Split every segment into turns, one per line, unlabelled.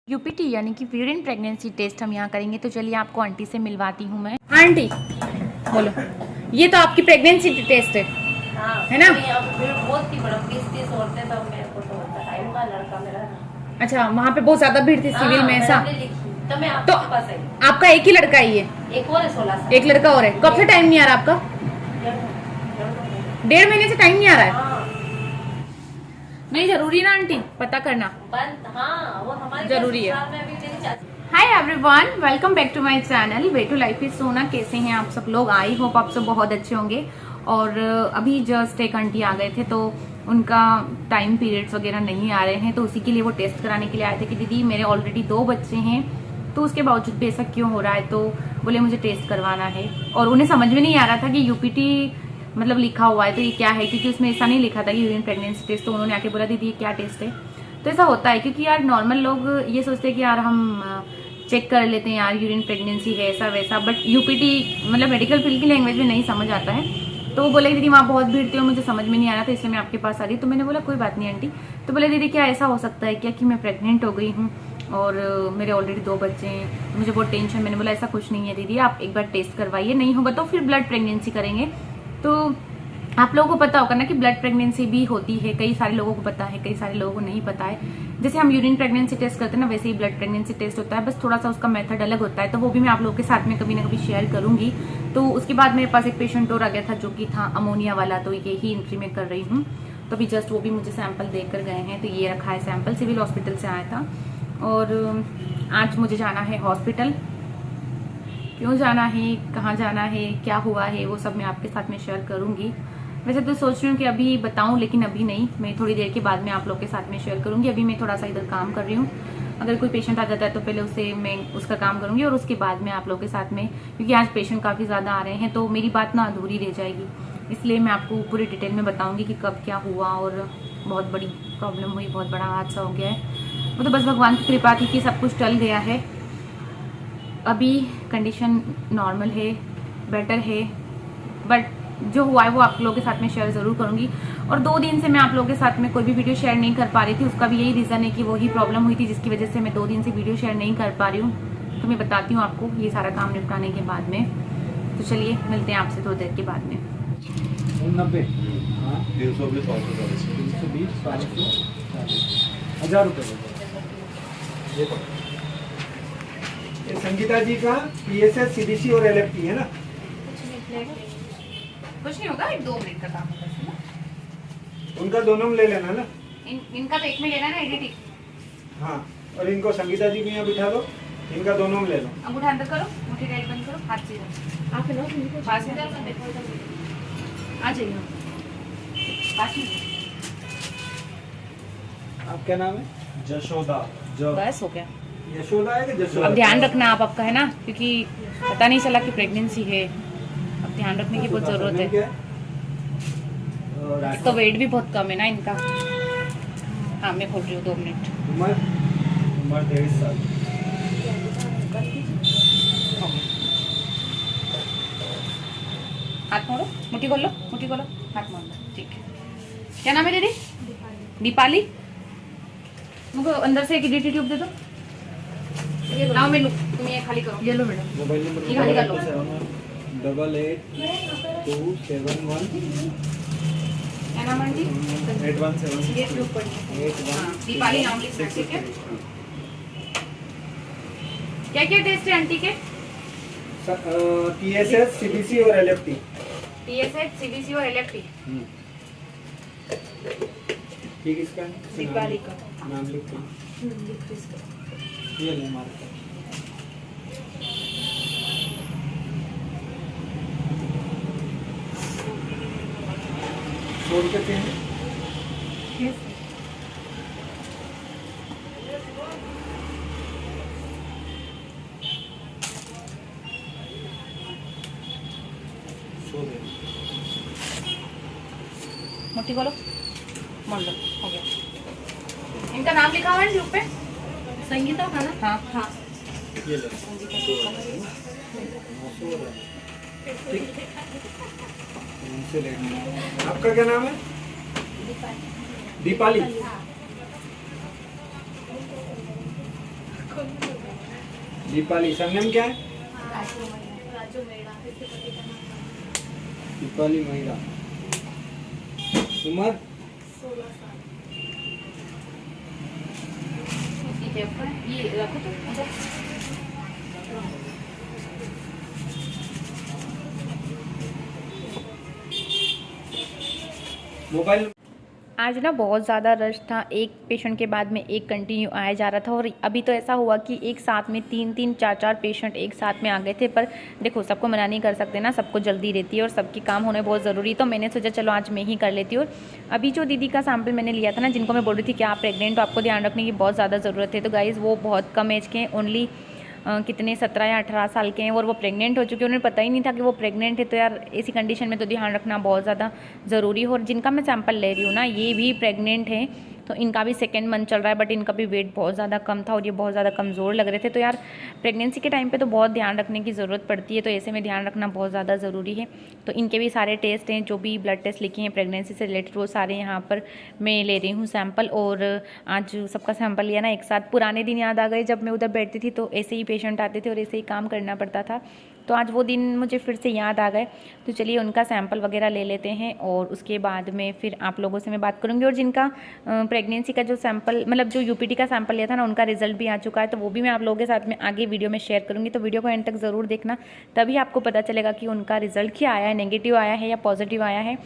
UPT यानी कि urine pregnancy test हम यहाँ करेंगे। तो चलिए आपको आंटी से मिलवाती हूँ मैं। हाँ आंटी बोलो, ये तो आपकी प्रेगनेंसी टेस्ट है।
हाँ,
है ना?
बहुत ही बड़ा 20-30 औरतें, तो मेरे को तो टाइम का लड़का मेरा।
अच्छा, वहाँ पे बहुत ज्यादा भीड़ थी सिविल में ऐसा?
तो मैं आपके पास आई।
आपका एक ही लड़का ही है?
एक और है, 16 साल।
एक लड़का और है। कब से टाइम नहीं आ रहा आपका? 1.5 महीने से टाइम नहीं आ रहा है?
हाँ।
नहीं जरूरी ना आंटी पता करना?
हाँ, वो हमारे
जरूरी है। Hi everyone, welcome back to my channel way to life is सोना। कैसे हैं आप सब लोग? आई होप आप सब बहुत अच्छे होंगे। और अभी जस्ट एक आंटी आ गए थे, तो उनका टाइम पीरियड्स वगैरह नहीं आ रहे हैं, तो उसी के लिए वो टेस्ट कराने के लिए आए थे कि दीदी मेरे ऑलरेडी 2 बच्चे हैं, तो उसके बावजूद भी ऐसा क्यों हो रहा है। तो बोले मुझे टेस्ट करवाना है। और उन्हें समझ में नहीं आ रहा था कि यूपीटी मतलब लिखा हुआ है तो ये क्या है, क्योंकि उसमें ऐसा नहीं लिखा था कि यूरिन प्रेगनेंसी टेस्ट। तो उन्होंने आके बोला दीदी ये क्या टेस्ट है। तो ऐसा होता है क्योंकि यार नॉर्मल लोग ये सोचते हैं कि यार हम चेक कर लेते हैं यार यूरिन प्रेगनेंसी है ऐसा वैसा, बट यूपीटी मतलब मेडिकल फील्ड की लैंग्वेज में नहीं समझ आता है। तो वो बोले दीदी वहाँ बहुत भीड़ थी और मुझे समझ में नहीं आ रहा था, इसलिए मैं आपके पास आ रही। तो मैंने बोला कोई बात नहीं आंटी। तो बोले दीदी क्या ऐसा हो सकता है क्या कि मैं प्रेग्नेंट हो गई हूँ और मेरे ऑलरेडी 2 बच्चे हैं, तो मुझे बहुत टेंशन। मैंने बोला ऐसा कुछ नहीं है दीदी, आप एक बार टेस्ट करवाइए, नहीं होगा तो फिर ब्लड प्रेगनेंसी करेंगे। तो आप लोगों को पता होगा ना कि ब्लड प्रेगनेंसी भी होती है, कई सारे लोगों को पता है, कई सारे लोगों को नहीं पता है। जैसे हम यूरिन प्रेगनेंसी टेस्ट करते हैं ना, वैसे ही ब्लड प्रेगनेंसी टेस्ट होता है, बस थोड़ा सा उसका मेथड अलग होता है। तो वो भी मैं आप लोगों के साथ में कभी ना कभी शेयर करूंगी। तो उसके बाद मेरे पास एक पेशेंट और आ गया था जो कि था अमोनिया वाला, तो यही एंट्री में कर रही हूँ। तो अभी जस्ट वो भी मुझे सैंपल देकर गए हैं। तो ये रखा है सैंपल, सिविल हॉस्पिटल से आया था। और आज मुझे जाना है हॉस्पिटल। क्यों जाना है, कहाँ जाना है, क्या हुआ है, वो सब मैं आपके साथ में शेयर करूंगी। वैसे तो सोच रही हूँ कि अभी बताऊं, लेकिन अभी नहीं, मैं थोड़ी देर के बाद में आप लोग के साथ में शेयर करूंगी। अभी मैं थोड़ा सा इधर काम कर रही हूँ। अगर कोई पेशेंट आ जाता है तो पहले उसे मैं उसका काम करूंगी और उसके बाद में आप लोग के साथ में, क्योंकि आज पेशेंट काफ़ी ज़्यादा आ रहे हैं तो मेरी बात ना अधूरी रह जाएगी, इसलिए मैं आपको पूरी डिटेल में बताऊँगी कि कब क्या हुआ। और बहुत बड़ी प्रॉब्लम हुई, बहुत बड़ा हादसा हो गया है। वो तो बस भगवान की कृपा थी कि सब कुछ टल गया है। अभी कंडीशन नॉर्मल है, बेटर है, बट जो हुआ है वो आप लोगों के साथ में शेयर जरूर करूंगी। और 2 दिन से मैं आप लोगों के साथ में कोई भी वीडियो शेयर नहीं कर पा रही थी, उसका भी यही रीजन है कि वही प्रॉब्लम हुई थी जिसकी वजह से मैं 2 दिन से वीडियो शेयर नहीं कर पा रही हूँ। तो मैं बताती हूँ आपको ये सारा काम निपटाने के बाद में। तो चलिए मिलते हैं आपसे थोड़ी देर के बाद में।
90 1000 रुपये। ये संगीता जी का PSS CBC और LFT है ना?
कुछ नहीं होगा, 1-2 मिनट का काम होगा।
उनका दोनों में ले लेना ना?
इनका तो एक में लेना ना एडिटिंग।
हाँ, और इनको संगीता जी को यहाँ बिठा दो, इनका दोनों में ले लो।
अंगूठा अंदर करो, मुट्ठी टाइट बंद करो, हाथ सीधा। आप लो पास में डाल कर आ जाइए पास में।
आप क्या नाम है? जशोदा।
बस हो गया।
यशोदा है कि जशोदा?
अब ध्यान रखना आप आपका, है ना, क्योंकि पता नहीं चला कि प्रेगनेंसी है। अब ध्यान रखने की बहुत जरूरत है। तो वेट भी बहुत कम है ना इनका। हाँ मैं खोल रही हूँ, 2 मिनट।
उम्र 23 साल।
हाथ मोड़ो, मुट्ठी खोलो, मुट्ठी खोलो, हाथ मोड़ लो, ठीक है। क्या नाम है दीदी? दीपाली। मुझको अंदर से एक एडिटी ट्यूब दे दो। लाओ मैं लूँ, तुम ये खाली करो। ये लो मैडम,
मोबाइल नंबर
ये खाली कर लो।
888271
क्या नाम आंटी?
8176।
ये ट्यूब पड़ी है। हाँ, दीपाली नाम लिखना, ठीक है। क्या क्या टेस्ट है आंटी के?
PSS CBC और LFT।
PSH CBC और LFT।
ठीक, इसका
दीपाली का
नाम लिख दो। ये ले हमारे 100 रुपये चाहिए।
मुट्ठी खोलो, मोड़ लो, हो गया। इनका नाम लिखा हुआ है ट्यूब पे? संगीता था ना? हाँ हाँ।
ये ले। आपका क्या नाम है? दीपाली। दीपाली, सरनेम क्या है? दीपाली महिला। उम्र?
ये रखो तो
मोबाइल।
आज ना बहुत ज़्यादा रश था, एक पेशेंट के बाद में एक कंटिन्यू आया जा रहा था। और अभी तो ऐसा हुआ कि एक साथ में 3-3 4-4 पेशेंट एक साथ में आ गए थे। पर देखो, सबको मना नहीं कर सकते ना, सबको जल्दी रहती है और सबकी काम होने बहुत ज़रूरी। तो मैंने सोचा चलो आज मैं ही कर लेती हूँ। और अभी जो दीदी का सैंपल मैंने लिया था ना, जिनको मैं बोल रही थी कि आप प्रेग्नेंट हो, आपको ध्यान रखने की बहुत ज़्यादा ज़रूरत है, तो गाइज़ वो बहुत कम एज के हैं, ओनली कितने 17 या 18 साल के हैं और वो प्रेग्नेंट हो चुके हैं। उन्हें पता ही नहीं था कि वो प्रेग्नेंट है। तो यार ऐसी कंडीशन में तो ध्यान रखना बहुत ज़्यादा ज़रूरी हो। और जिनका मैं सैंपल ले रही हूँ ना, ये भी प्रेग्नेंट है, तो इनका भी 2nd मंथ चल रहा है, बट इनका भी वेट बहुत ज़्यादा कम था और ये बहुत ज़्यादा कमज़ोर लग रहे थे। तो यार प्रेगनेंसी के टाइम पे तो बहुत ध्यान रखने की ज़रूरत पड़ती है, तो ऐसे में ध्यान रखना बहुत ज़्यादा ज़रूरी है। तो इनके भी सारे टेस्ट हैं, जो भी ब्लड टेस्ट लिखे हैं प्रेगनेंसी से रिलेटेड, वो सारे यहाँ पर मैं ले रही हूँ सैंपल। और आज सबका सैंपल लिया ना एक साथ। पुराने दिन याद आ गए जब मैं उधर बैठती थी तो ऐसे ही पेशेंट आते थे और ऐसे ही काम करना पड़ता था। तो आज वो दिन मुझे फिर से याद आ गए। तो चलिए उनका सैंपल वगैरह ले लेते हैं और उसके बाद में फिर आप लोगों से मैं बात करूंगी। और जिनका प्रेगनेंसी का जो सैंपल, मतलब जो यूपीटी का सैंपल लिया था ना, उनका रिजल्ट भी आ चुका है, तो वो भी मैं आप लोगों के साथ में आगे वीडियो में शेयर करूंगी। तो वीडियो को एंड तक ज़रूर देखना, तभी आपको पता चलेगा कि उनका रिजल्ट क्या आया है, नेगेटिव आया है या पॉजिटिव आया है।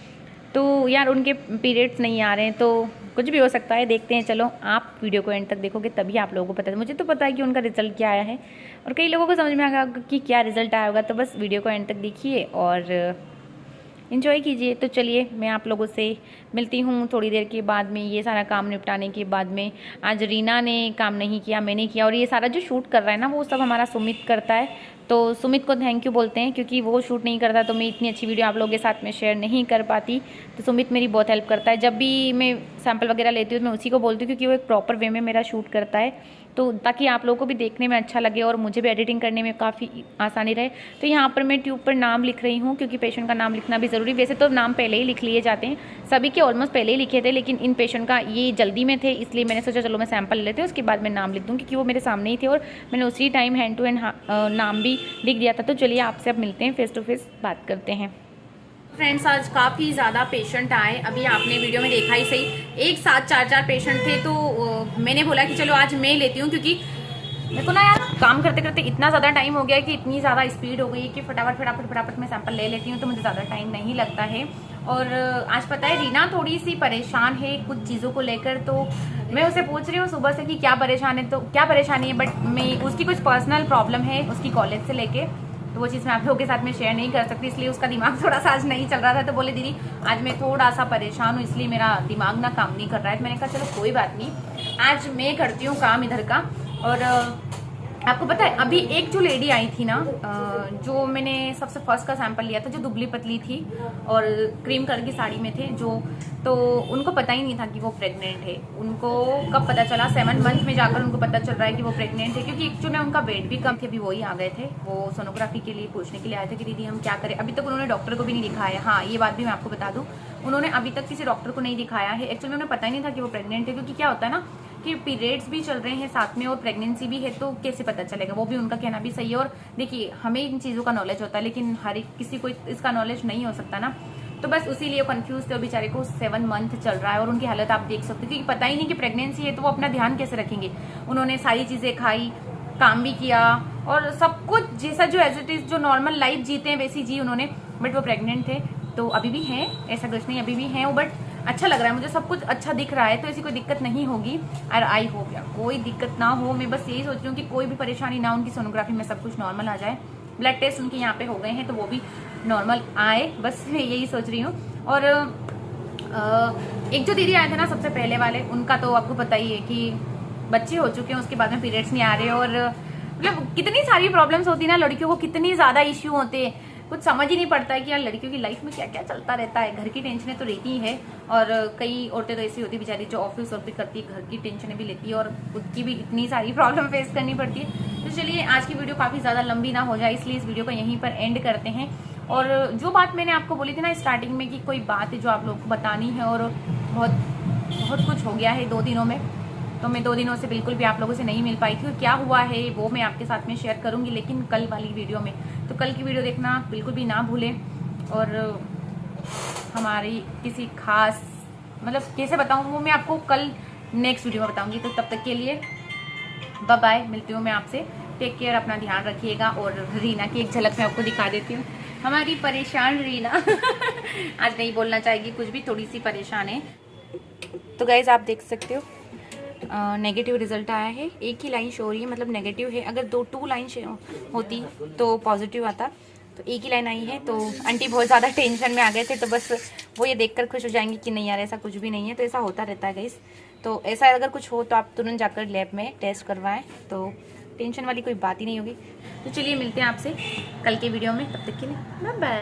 तो यार उनके पीरियड्स नहीं आ रहे हैं, तो कुछ भी हो सकता है, देखते हैं। चलो आप वीडियो को एंड तक देखोगे तभी आप लोगों को पता है। मुझे तो पता है कि उनका रिजल्ट क्या आया है और कई लोगों को समझ में आएगा कि क्या रिजल्ट आया होगा। तो बस वीडियो को एंड तक देखिए और इन्जॉय कीजिए। तो चलिए मैं आप लोगों से मिलती हूँ थोड़ी देर के बाद में। ये सारा काम निपटाने के बाद में, आज रीना ने काम नहीं किया, मैंने किया। और ये सारा जो शूट कर रहा है ना, वो सब हमारा सुमित करता है। तो सुमित को थैंक यू बोलते हैं, क्योंकि वो शूट नहीं करता तो मैं इतनी अच्छी वीडियो आप लोगों के साथ में शेयर नहीं कर पाती। तो सुमित मेरी बहुत हेल्प करता है। जब भी मैं सैंपल वगैरह लेती हूँ मैं उसी को बोलती हूँ, क्योंकि वो एक प्रॉपर वे में मेरा शूट करता है, तो ताकि आप लोगों को भी देखने में अच्छा लगे और मुझे भी एडिटिंग करने में काफ़ी आसानी रहे। तो यहाँ पर मैं ट्यूब पर नाम लिख रही हूँ, क्योंकि पेशेंट का नाम लिखना भी ज़रूरी। वैसे तो नाम पहले ही लिख लिए जाते हैं, सभी के ऑलमोस्ट पहले ही लिखे थे, लेकिन इन पेशेंट का ये जल्दी में थे, इसलिए मैंने सोचा चलो मैं सैंपल लेते हैं, उसके बाद मैं नाम लिख दूँ, क्योंकि वो मेरे सामने ही थे और मैंने उसी टाइम हैंड टू हैंड नाम भी लिख दिया था। तो चलिए आपसे अब मिलते हैं, फेस टू फेस बात करते हैं। फ्रेंड्स, आज काफ़ी ज़्यादा पेशेंट आए, अभी आपने वीडियो में देखा ही सही, एक साथ 4-4 पेशेंट थे। तो मैंने बोला कि चलो आज मैं लेती हूँ, क्योंकि मेरे को ना यार काम करते करते इतना ज़्यादा टाइम हो गया है कि इतनी ज़्यादा स्पीड हो गई है कि फटाफट मैं सैंपल ले लेती हूँ, तो मुझे ज़्यादा टाइम नहीं लगता है। और आज पता है रीना थोड़ी सी परेशान है कुछ चीज़ों को लेकर, तो मैं उसे पूछ रही हूँ सुबह से कि क्या परेशान है, तो क्या परेशानी है, बट मैं उसकी कुछ पर्सनल प्रॉब्लम है उसकी कॉलेज से लेके, तो वो चीज़ मैं आप लोगों के साथ में शेयर नहीं कर सकती, इसलिए उसका दिमाग थोड़ा सा आज नहीं चल रहा था। तो बोले दीदी आज मैं थोड़ा सा परेशान हूँ, इसलिए मेरा दिमाग ना काम नहीं कर रहा है। तो मैंने कहा चलो कोई बात नहीं, आज मैं करती हूँ काम इधर का। और आपको पता है अभी एक जो लेडी आई थी ना, जो मैंने सबसे फर्स्ट का सैंपल लिया था, जो दुबली पतली थी और क्रीम कलर की साड़ी में थे जो, तो उनको पता ही नहीं था कि वो प्रेग्नेंट है। उनको कब पता चला, 7 मंथ में जाकर उनको पता चल रहा है कि वो प्रेग्नेंट है, क्योंकि एक्चुअली उनका वेट भी कम थे। अभी वही आ गए थे, वो सोनोग्राफी के लिए पूछने के लिए आए थे कि दीदी हम क्या करें। अभी तक उन्होंने डॉक्टर को भी नहीं दिखाया। हाँ, ये बात भी मैं आपको बता दूं, उन्होंने अभी तक किसी डॉक्टर को नहीं दिखाया है। एक्चुअली उन्हें पता ही नहीं था कि वो प्रेग्नेंट है, क्योंकि क्या होता है ना कि पीरियड्स भी चल रहे हैं साथ में और प्रेगनेंसी भी है, तो कैसे पता चलेगा। वो भी उनका कहना भी सही है। और देखिए हमें इन चीज़ों का नॉलेज होता है, लेकिन हर एक किसी को इसका नॉलेज नहीं हो सकता ना, तो बस उसी लिए कंफ्यूज थे। और बेचारे को 7 मंथ चल रहा है और उनकी हालत आप देख सकते हो, क्योंकि पता ही नहीं कि प्रेगनेंसी है, तो वो अपना ध्यान कैसे रखेंगे। उन्होंने सारी चीज़ें खाई, काम भी किया और सब कुछ जैसा जो एज इट इज जो नॉर्मल लाइफ जीते हैं वैसी जी उन्होंने, बट वो प्रेग्नेंट थे। तो अभी भी हैं, ऐसा कुछ नहीं, अभी भी हैं वो, बट अच्छा लग रहा है मुझे, सब कुछ अच्छा दिख रहा है, तो ऐसी कोई दिक्कत नहीं होगी। और आई होप यार कोई दिक्कत ना हो। मैं बस यही सोच रही हूँ कि कोई भी परेशानी ना, उनकी सोनोग्राफी में सब कुछ नॉर्मल आ जाए। ब्लड टेस्ट उनके यहाँ पे हो गए हैं तो वो भी नॉर्मल आए, बस मैं यही सोच रही हूँ। और एक जो दीदी आए थे ना सबसे पहले वाले, उनका तो आपको पता ही है कि बच्चे हो चुके हैं, उसके बाद में पीरियड्स नहीं आ रहे। और मतलब कितनी सारी प्रॉब्लम्स होती है ना लड़कियों को, कितनी ज़्यादा इश्यू होते हैं, कुछ समझ ही नहीं पड़ता है कि यार लड़कियों की लाइफ में क्या क्या चलता रहता है। घर की टेंशनें तो रहती ही है, और कई औरतें तो ऐसी होती है बेचारी जो ऑफिस वर्क भी करती है, घर की टेंशनें भी लेती है और उसकी भी इतनी सारी प्रॉब्लम फेस करनी पड़ती है। तो चलिए आज की वीडियो काफ़ी ज़्यादा लंबी ना हो जाए, इसलिए इस वीडियो को यहीं पर एंड करते हैं। और जो बात मैंने आपको बोली थी ना स्टार्टिंग में कि कोई बात है जो आप लोग को बतानी है, और बहुत बहुत कुछ हो गया है 2 दिनों में, तो मैं 2 दिनों से बिल्कुल भी आप लोगों से नहीं मिल पाई थी, और क्या हुआ है वो मैं आपके साथ में शेयर करूँगी, लेकिन कल वाली वीडियो में। तो कल की वीडियो देखना बिल्कुल भी ना भूलें। और हमारी किसी खास, मतलब कैसे बताऊँ वो मैं आपको कल नेक्स्ट वीडियो में बताऊँगी। तो तब तक के लिए बाय बाय, मिलती हूँ मैं आपसे। टेक केयर, अपना ध्यान रखिएगा। और रीना की एक झलक मैं आपको दिखा देती हूँ, हमारी परेशान रीना आज नहीं बोलना चाहेगी कुछ भी, थोड़ी सी परेशान है। तो गाइज आप देख सकते हो नेगेटिव रिजल्ट आया है। एक ही लाइन शो हो रही है, मतलब नेगेटिव है। अगर 2 लाइन होती तो पॉजिटिव आता, तो एक ही लाइन आई है। तो आंटी बहुत ज़्यादा टेंशन में आ गए थे, तो बस वो ये देखकर खुश हो जाएंगी कि नहीं यार ऐसा कुछ भी नहीं है। तो ऐसा होता रहता है गाइस। तो ऐसा अगर कुछ हो तो आप तुरंत जाकर लैब में टेस्ट करवाएं, तो टेंशन वाली कोई बात ही नहीं होगी। तो चलिए मिलते हैं आपसे कल के वीडियो में, तब तक के लिए बाय बाय।